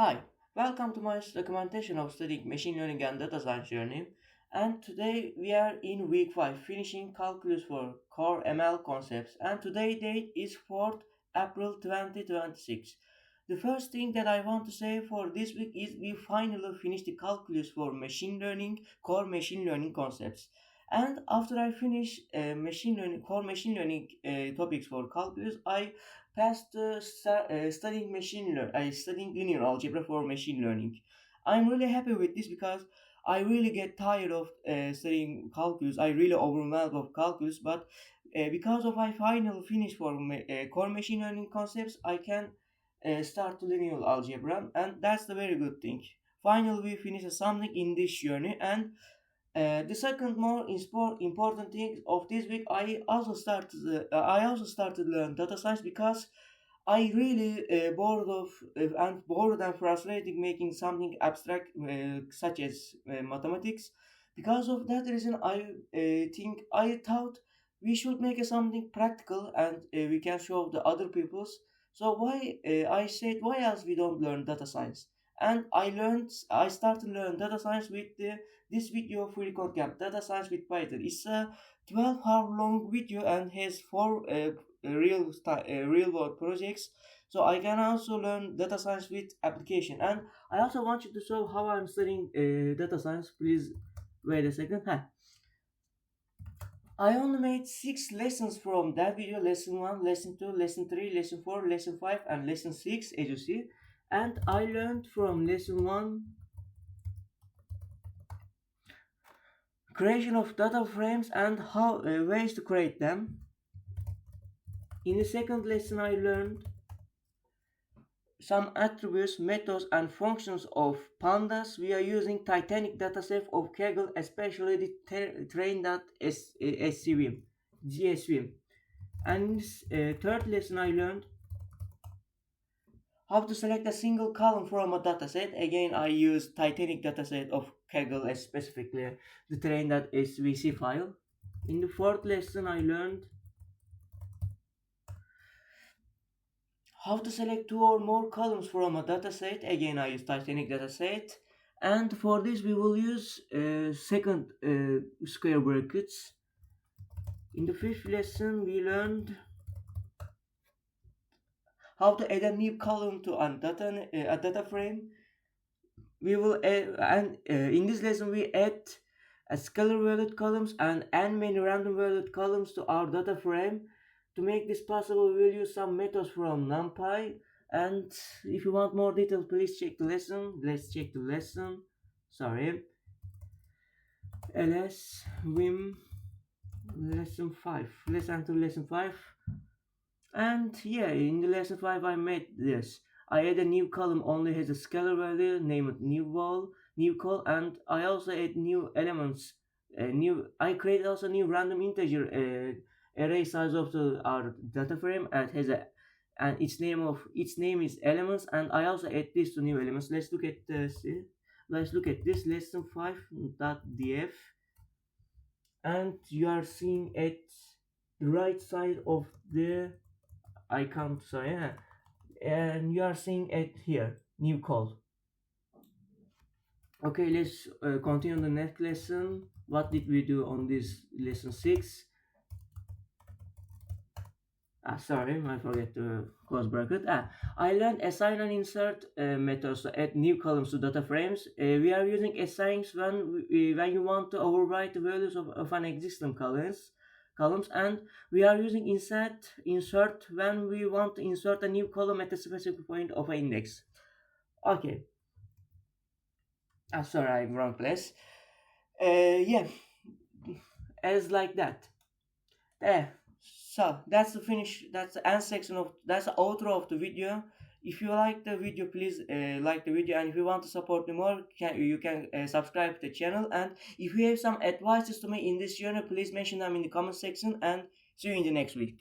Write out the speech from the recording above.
Hi, welcome to my documentation of studying machine learning and data science journey. And today we are in week 5, finishing calculus for core ML concepts. And today date is 4th April 2026. The first thing that I want to say for this week is we finally finished the calculus for machine learning, core machine learning concepts. And after I finish core machine learning topics for calculus, I passed studying studying linear algebra for machine learning. I'm really happy with this because I really get tired of studying calculus. I really overwhelmed of calculus, but because of I finally finish for core machine learning concepts, I can start to linear algebra, and that's the very good thing. Finally, we finish something in this journey, and the second more important thing of this week, I also started learn data science because I really bored and frustrating making something abstract such as mathematics. Because of that reason, I thought we should make something practical and we can show the other people's. So I said why else we don't learn data science? And I started learn data science with this video free code camp data science with Python. It's a 12-hour long video and has four real world projects, so I can also learn data science with application. And I also want you to show how I'm studying data science. Please wait a second. I only made 6 lessons from that video: lesson 1, lesson 2, lesson 3, lesson 4, lesson 5, and lesson 6, as you see. And I learned from lesson 1 creation of data frames and how ways to create them. In the second lesson, I learned some attributes, methods, and functions of pandas. We are using Titanic dataset of Kaggle, especially the train.svm, GSVM. And in this third lesson, I learned how to select a single column from a dataset. Again, I use Titanic dataset of Kaggle, specifically the train.svc file. In the fourth lesson, I learned how to select 2 or more columns from a dataset. Again, I use Titanic dataset. And for this, we will use second square brackets. In the fifth lesson, we learned how to add a new column to a data frame. We will in this lesson we add a scalar valued columns and many random valued columns to our data frame. To make this possible, we will use some methods from NumPy. And if you want more detail, please check the lesson. Let's check the lesson. Sorry. ls vim lesson 5. Let's enter lesson 5. And yeah, in the lesson 5 I made this. I add a new column only has a scalar value, name it new call, and I also add new elements. I create also new random integer array size of our data frame, and has a and its name is elements, and I also add this to new elements. Let's look at this. Let's look at this lesson 5.df, and you are seeing at the right side of the icon. Sorry, and you are seeing it here, new call. Okay, let's continue the next lesson. What did we do on this lesson 6? Sorry, I forget to close bracket. I learned assign and insert methods to add new columns to data frames. We are using assigns when you want to overwrite the values of an existing columns, and we are using insert when we want to insert a new column at a specific point of an index. Okay. Sorry, I'm wrong place. Yeah, as like that. So that's the finish. That's the end section of. That's the outro of the video. If you like the video, please like the video, and if you want to support me more, you can subscribe to the channel. And if you have some advices to me in this journey, please mention them in the comment section. And see you in the next week.